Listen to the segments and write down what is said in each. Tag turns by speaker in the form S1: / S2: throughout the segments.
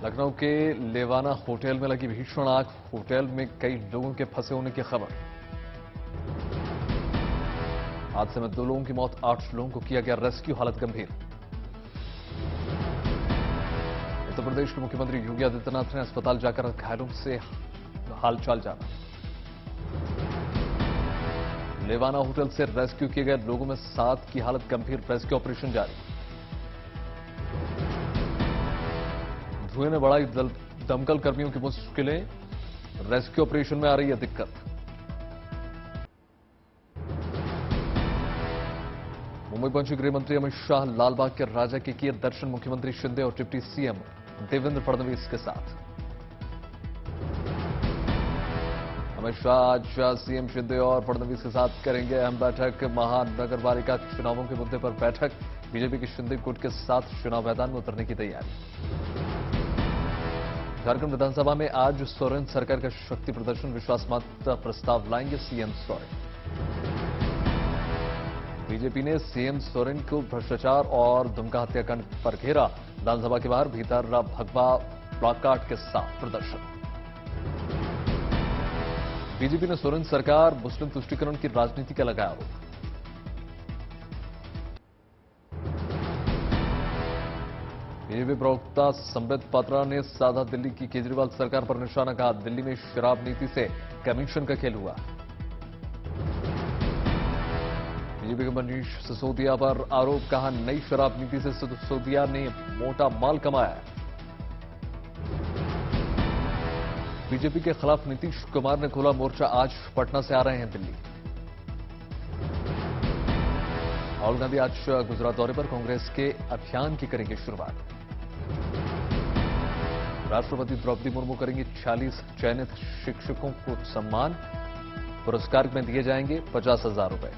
S1: लखनऊ के लेवाना होटल में लगी भीषण आग। होटल में कई लोगों के फंसे होने की खबर। हादसे में 2 लोगों की मौत, 8 लोगों को किया गया रेस्क्यू, हालत गंभीर। उत्तर प्रदेश के मुख्यमंत्री योगी आदित्यनाथ ने अस्पताल जाकर घायलों से हालचाल जाना। लेवाना होटल से रेस्क्यू किए गए लोगों में 7 की हालत गंभीर, रेस्क्यू ऑपरेशन जारी। धुएं ने बढ़ाई दमकल कर्मियों की मुश्किलें, रेस्क्यू ऑपरेशन में आ रही है दिक्कत। मुंबई पहुंचे गृह मंत्री अमित शाह, लालबाग के राजा के किए दर्शन मुख्यमंत्री शिंदे और डिप्टी सीएम देवेंद्र फडणवीस के साथ। अमित शाह आज सीएम शिंदे और फडणवीस के साथ करेंगे अहम बैठक। महानगरपालिका चुनावों के मुद्दे पर बैठक। बीजेपी के शिंदे गुट के साथ चुनाव मैदान में उतरने की तैयारी। झारखंड विधानसभा में आज सोरेन सरकार का शक्ति प्रदर्शन, विश्वास मत प्रस्ताव लाएंगे सीएम सोरेन। बीजेपी ने सीएम सोरेन को भ्रष्टाचार और दुमका हत्याकांड पर घेरा। विधानसभा के बाहर भीतर भगवा प्लाकार्ड के साथ प्रदर्शन। बीजेपी ने सोरेन सरकार मुस्लिम तुष्टीकरण की राजनीति का लगाया आरोप। बीजेपी प्रवक्ता संबित पात्रा ने साधा दिल्ली की केजरीवाल सरकार पर निशाना, कहा दिल्ली में शराब नीति से कमीशन का खेल हुआ। बीजेपी के मनीष सिसोदिया पर आरोप, कहा नई शराब नीति से सिसोदिया ने मोटा माल कमाया। बीजेपी के खिलाफ नीतीश कुमार ने खोला मोर्चा, आज पटना से आ रहे हैं दिल्ली। राहुल गांधी आज गुजरात दौरे पर, कांग्रेस के अभियान की करेंगे शुरुआत। राष्ट्रपति द्रौपदी मुर्मू करेंगी 46 चयनित शिक्षकों को सम्मान, पुरस्कार में दिए जाएंगे 50,000 रुपए।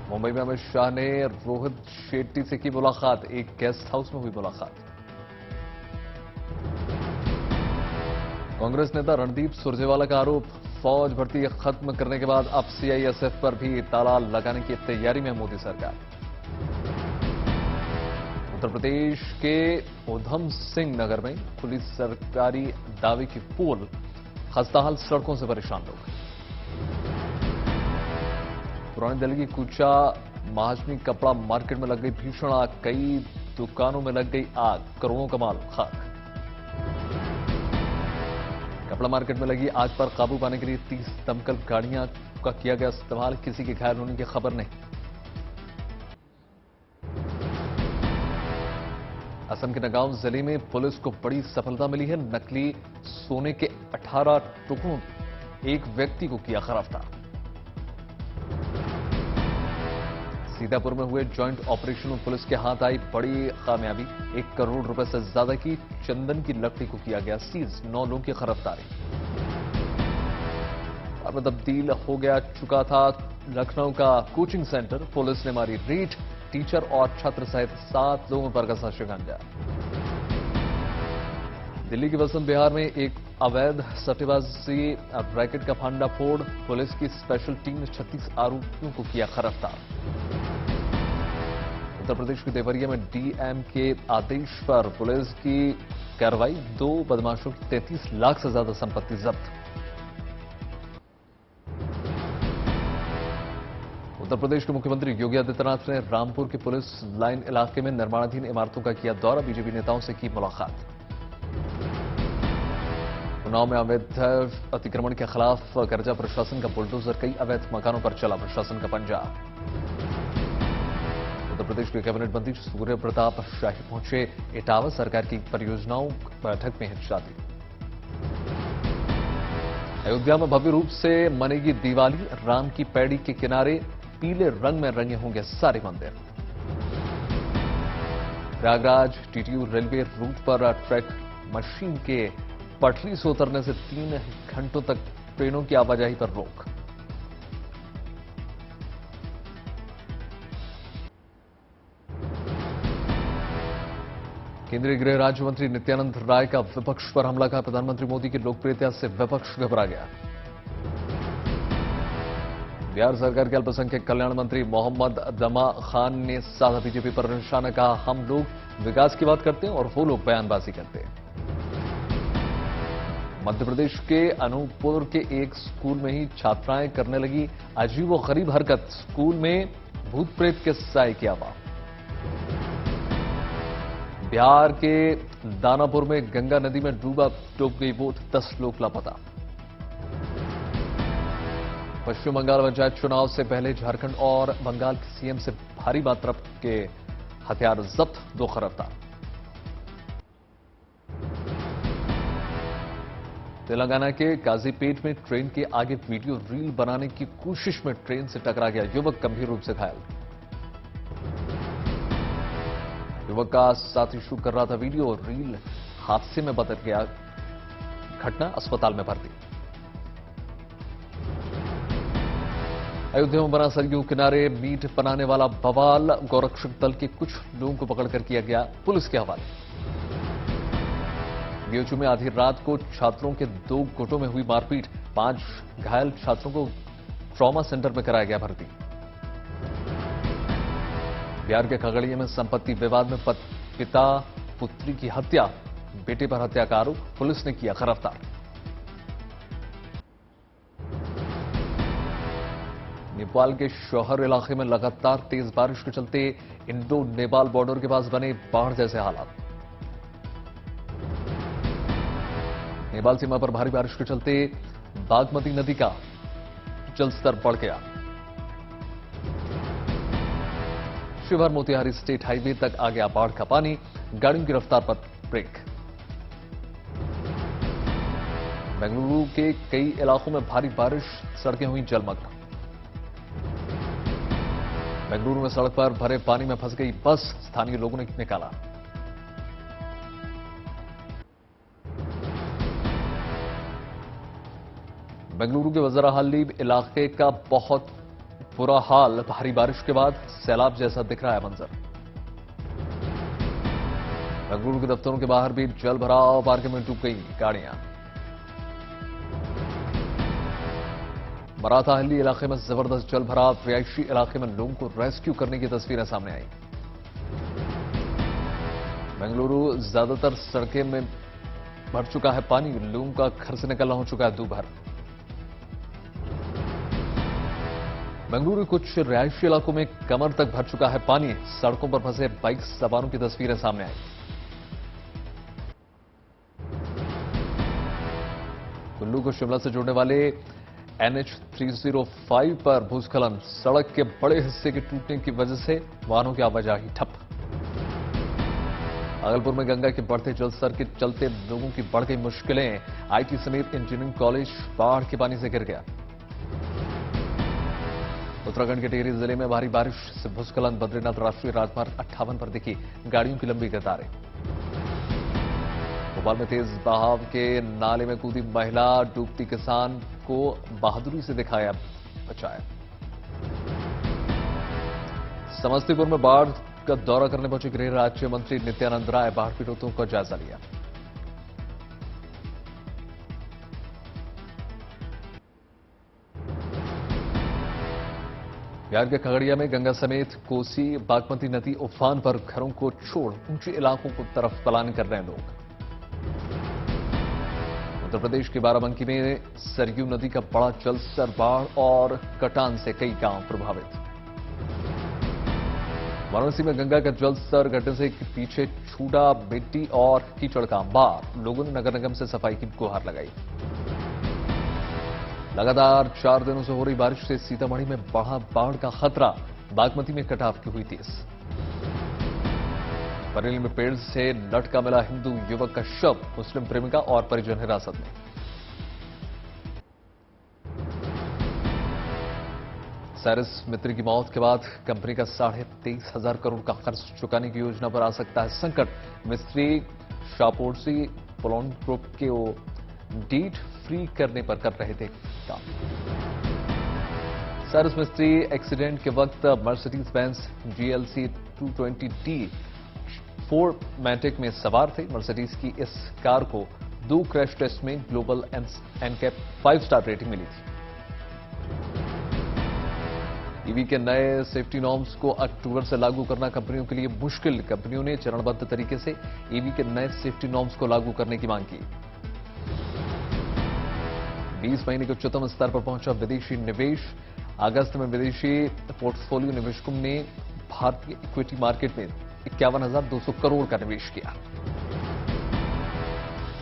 S1: मुंबई में अमित शाह ने रोहित शेट्टी से की मुलाकात, एक गेस्ट हाउस में हुई मुलाकात। कांग्रेस नेता रणदीप सुरजेवाला का आरोप, फौज भर्ती खत्म करने के बाद अब सीआईएसएफ पर भी ताला लगाने की तैयारी में मोदी सरकार। उत्तर प्रदेश के उधम सिंह नगर में खुली सरकारी दावे की पोल, खस्ताहाल सड़कों से परेशान लोग। पुरानी दिल्ली की कुचा महाजनी कपड़ा मार्केट में लग गई भीषण आग, कई दुकानों में लग गई आग, करोड़ों का माल खाक। कपड़ा मार्केट में लगी आग पर काबू पाने के लिए 30 दमकल गाड़ियां का किया गया इस्तेमाल, किसी के घायल होने की खबर नहीं। असम के नगांव जिले में पुलिस को बड़ी सफलता मिली है। नकली सोने के 18 टुकड़ों, एक व्यक्ति को किया गिरफ्तार। सीतापुर में हुए जॉइंट ऑपरेशन में पुलिस के हाथ आई बड़ी कामयाबी, 1 करोड़ रुपए से ज्यादा की चंदन की लकड़ी को किया गया सीज, 9 लोगों की गिरफ्तारी। अब तब्दील हो गया चुका था लखनऊ का कोचिंग सेंटर, पुलिस ने मारी रेड, टीचर और छात्र सहित 7 लोगों पर कसा शिकंजा। दिल्ली के वसंत विहार में एक अवैध सट्टेबाजी रैकेट का भंडाफोड़, पुलिस की स्पेशल टीम ने 36 आरोपियों को किया गिरफ्तार। उत्तर प्रदेश के देवरिया में डीएम के आदेश पर पुलिस की कार्रवाई, 2 बदमाशों की 33 लाख से ज्यादा संपत्ति जब्त। उत्तर प्रदेश के मुख्यमंत्री योगी आदित्यनाथ ने रामपुर के पुलिस लाइन इलाके में निर्माणाधीन इमारतों का किया दौरा, बीजेपी नेताओं से की मुलाकात। उन्नाव में अवैध अतिक्रमण के खिलाफ कर्जा प्रशासन का बुलडोजर, कई अवैध मकानों पर चला प्रशासन का पंजा। उत्तर प्रदेश के कैबिनेट मंत्री सूर्य प्रताप शाही पहुंचे इटावा, सरकार की परियोजनाओं बैठक में हिस्सा दी। अयोध्या में भव्य रूप से मनेगी दिवाली, राम की पैड़ी के किनारे पीले रंग में रंगे होंगे सारे मंदिर। प्रयागराज टीटीयू रेलवे रूट पर ट्रैक मशीन के पटरी से उतरने से 3 घंटों तक ट्रेनों की आवाजाही पर रोक। केंद्रीय गृह राज्य मंत्री नित्यानंद राय का विपक्ष पर हमला, का प्रधानमंत्री मोदी की लोकप्रियता से विपक्ष घबरा गया। बिहार सरकार के अल्पसंख्यक कल्याण मंत्री मोहम्मद दमा खान ने साधा बीजेपी पर निशाना, कहा हम लोग विकास की बात करते हैं और वो लोग बयानबाजी करते हैं। मध्य प्रदेश के अनूपपुर के एक स्कूल में ही छात्राएं करने लगी अजीबोगरीब हरकत, स्कूल में भूत प्रेत के साए की आवाज। बिहार के दानापुर में गंगा नदी में डूब गई बोट, 10 लोग लापता। पश्चिम बंगाल पंचायत चुनाव से पहले झारखंड और बंगाल के सीएम से भारी मात्रा के हथियार जब्त, 2 गिरफ्तार। तेलंगाना के काजीपेट में ट्रेन के आगे वीडियो रील बनाने की कोशिश में ट्रेन से टकरा गया युवक, गंभीर रूप से घायल। युवक का साथी शूट कर रहा था वीडियो, रील हादसे में बदल गया, घटना अस्पताल में भर्ती। अयोध्या में बना सरयू किनारे मीट बनाने वाला बवाल, गौरक्षक दल के कुछ लोगों को पकड़कर किया गया पुलिस के हवाले। बीएचयू में आधी रात को छात्रों के 2 गुटों में हुई मारपीट, 5 घायल छात्रों को ट्रॉमा सेंटर में कराया गया भर्ती। बिहार के खगड़िया में संपत्ति विवाद में पिता पुत्री की हत्या, बेटे पर हत्या का आरोप, पुलिस ने किया गिरफ्तार। नेपाल के शौहर इलाके में लगातार तेज बारिश के चलते इंडो नेपाल बॉर्डर के पास बने बाढ़ जैसे हालात। नेपाल सीमा पर भारी बारिश के चलते बागमती नदी का जलस्तर बढ़ गया। शिवहर मोतिहारी स्टेट हाईवे तक आ गया बाढ़ का पानी, गाड़ियों की रफ्तार पर ब्रेक। बेंगलुरु के कई इलाकों में भारी बारिश, सड़कें हुई जलमग्न। बेंगलुरु में सड़क पर भरे पानी में फंस गई बस, स्थानीय लोगों ने निकाला। बेंगलुरु के वजराहल्ली इलाके का बहुत बुरा हाल, भारी बारिश के बाद सैलाब जैसा दिख रहा है मंजर। बेंगलुरु के दफ्तरों के बाहर भी जल भराव, पार्किंग में डूब गई गाड़ियां। मराठाहल्ली इलाके में जबरदस्त जल भराव, रिहायशी इलाके में लोगों को रेस्क्यू करने की तस्वीरें सामने आई। बेंगलुरु ज्यादातर सड़कें में भर चुका है पानी, लोगों का घर से निकलना हो चुका है दूभर। बेंगलुरु के कुछ रिहायशी इलाकों में कमर तक भर चुका है पानी, सड़कों पर फंसे बाइक सवारों की तस्वीरें सामने आई। कुल्लू को शिमला से जोड़ने वाले NH 305 पर भूस्खलन, सड़क के बड़े हिस्से के टूटने की वजह से वाहनों की आवाजाही ठप। भागलपुर में गंगा के बढ़ते जलस्तर के चलते लोगों की बढ़ गई मुश्किलें, IT समेत इंजीनियरिंग कॉलेज बाढ़ के पानी से गिर गया। उत्तराखंड के टिहरी जिले में भारी बारिश से भूस्खलन, बद्रीनाथ राष्ट्रीय राजमार्ग 58 पर दिखी गाड़ियों की लंबी कतारें। भोपाल में तेज बहाव के नाले में कूदी महिला, डूबती किसान को बहादुरी से दिखाया बचाया। समस्तीपुर में बाढ़ का दौरा करने पहुंचे गृह राज्य मंत्री नित्यानंद राय, बाढ़ पीड़ितों का जायजा लिया। बिहार के खगड़िया में गंगा समेत कोसी, बागमती नदी उफान पर, घरों को छोड़ ऊंचे इलाकों की तरफ पलायन कर रहे हैं लोग। उत्तर प्रदेश के बाराबंकी में सरयू नदी का बड़ा जलस्तर, बाढ़ और कटान से कई गांव प्रभावित। वाराणसी में गंगा का जलस्तर घटने से पीछे छूटा मिट्टी और कीचड़ का अंबार, लोगों ने नगर निगम से सफाई की गुहार लगाई। लगातार 4 दिनों से हो रही बारिश से सीतामढ़ी में बढ़ा बाढ़ का खतरा, बागमती में कटाव की हुई तेज। बरेली में पेड़ से लटका मिला हिंदू युवक का शव, मुस्लिम प्रेमिका और परिजन हिरासत में। साइरस मिस्त्री की मौत के बाद कंपनी का 23,500 करोड़ का कर्ज चुकाने की योजना पर आ सकता है संकट। मिस्त्री शापोर्सी पोलैंड ग्रुप के डीट फ्री करने पर कर रहे थे काम। साइरस मिस्त्री एक्सीडेंट के वक्त मर्सिडीज बेंज GLC 220D 4 मैटिक में सवार थे। मर्सिडीज की इस कार को 2 क्रैश टेस्ट में ग्लोबल NCAP 5 स्टार रेटिंग मिली थी। ईवी के नए सेफ्टी नॉर्म्स को अक्टूबर से लागू करना कंपनियों के लिए मुश्किल। कंपनियों ने चरणबद्ध तरीके से ईवी के नए सेफ्टी नॉर्म्स को लागू करने की मांग की। 20 महीने के उच्चतम स्तर पर पहुंचा विदेशी निवेश। अगस्त में विदेशी पोर्टफोलियो निवेशकों ने भारतीय इक्विटी मार्केट में 51,200 करोड़ का निवेश किया।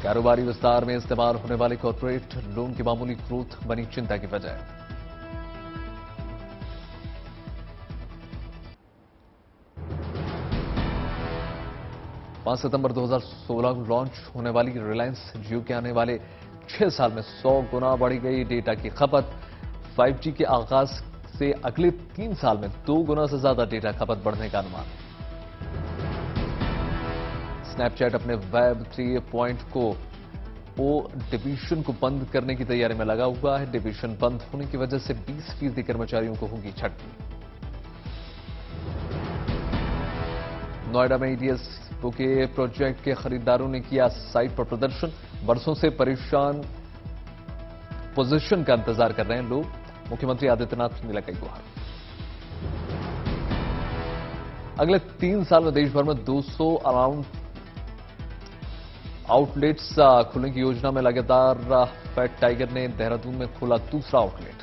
S1: कारोबारी विस्तार में इस्तेमाल होने वाले कॉर्पोरेट लोन की मामूली ग्रोथ बनी चिंता की वजह। पांच सितंबर 2016 को लॉन्च होने वाली रिलायंस जियो के आने वाले 6 साल में 100 गुना बढ़ी गई डेटा की खपत। 5G के आगाज से अगले 3 साल में 2 गुना से ज्यादा डेटा खपत बढ़ने का अनुमान। स्नैपचैट अपने वेब 3.0 डिवीजन को बंद करने की तैयारी में लगा हुआ है। डिवीजन बंद होने की वजह से 20% कर्मचारियों को होगी छटनी। नोएडा में ईडीएस के प्रोजेक्ट के खरीदारों ने किया साइट पर प्रदर्शन। बरसों से परेशान पोजीशन का इंतजार कर रहे हैं लोग। मुख्यमंत्री आदित्यनाथ ने लगाई गुहार। अगले 3 साल में देश भर में 200 अराउंड आउटलेट्स खुलने की योजना में लगातार फैट टाइगर ने देहरादून में खोला दूसरा आउटलेट।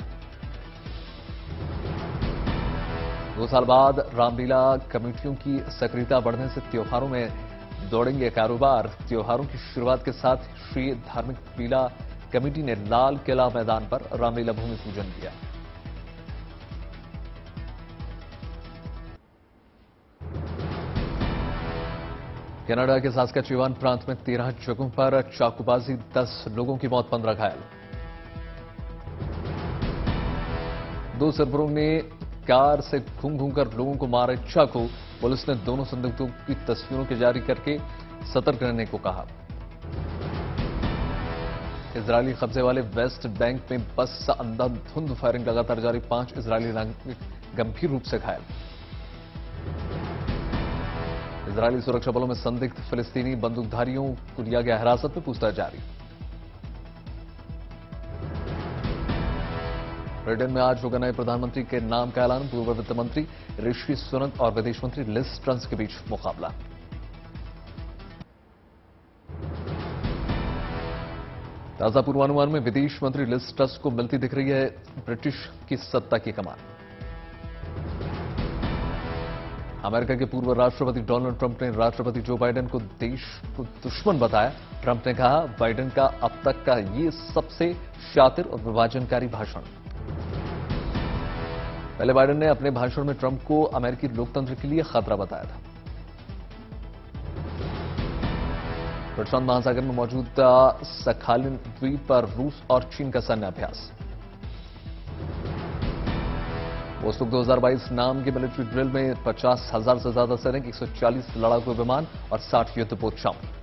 S1: 2 साल बाद रामलीला कमेटियों की सक्रियता बढ़ने से त्योहारों में दौड़ेंगे कारोबार। त्योहारों की शुरुआत के साथ श्री धार्मिक लीला कमेटी ने लाल किला मैदान पर रामलीला भूमि पूजन किया। कनाडा के सास्कैचुआन प्रांत में 13 जगहों पर चाकूबाजी, 10 लोगों की मौत, 15 घायल। 2 सरबरों ने कार से घूम घूमकर लोगों को मारे चाकू। पुलिस ने दोनों संदिग्धों की तस्वीरों के जारी करके सतर्क रहने को कहा। इजरायली कब्जे वाले वेस्ट बैंक में बस से अंधाधुंध फायरिंग लगातार जारी, 5 इजरायली नागरिक गंभीर रूप से घायल। इजरायली सुरक्षा बलों में संदिग्ध फिलिस्तीनी बंदूकधारियों को लिया गया हिरासत में, पूछताछ जारी। ब्रिटेन में आज होगा नए प्रधानमंत्री के नाम का ऐलान। पूर्व वित्त मंत्री ऋषि सुनक और विदेश मंत्री लिज ट्रस के बीच मुकाबला। ताजा पूर्वानुमान में विदेश मंत्री लिज ट्रस को मिलती दिख रही है ब्रिटिश की सत्ता की कमान। अमेरिका के पूर्व राष्ट्रपति डोनाल्ड ट्रंप ने राष्ट्रपति जो बाइडेन को देश को दुश्मन बताया। ट्रंप ने कहा, बाइडेन का अब तक का ये सबसे शातिर और विभाजनकारी भाषण। पहले बाइडेन ने अपने भाषण में ट्रंप को अमेरिकी लोकतंत्र के लिए खतरा बताया था। प्रशांत महासागर में मौजूद सखालिन द्वीप पर रूस और चीन का सैन्य अभ्यास। वोस्तुक 2022 नाम के मिलिट्री ड्रिल में 50,000 से ज्यादा सैनिक, 140 लड़ाकू विमान और 60 युद्धपोत शामिल।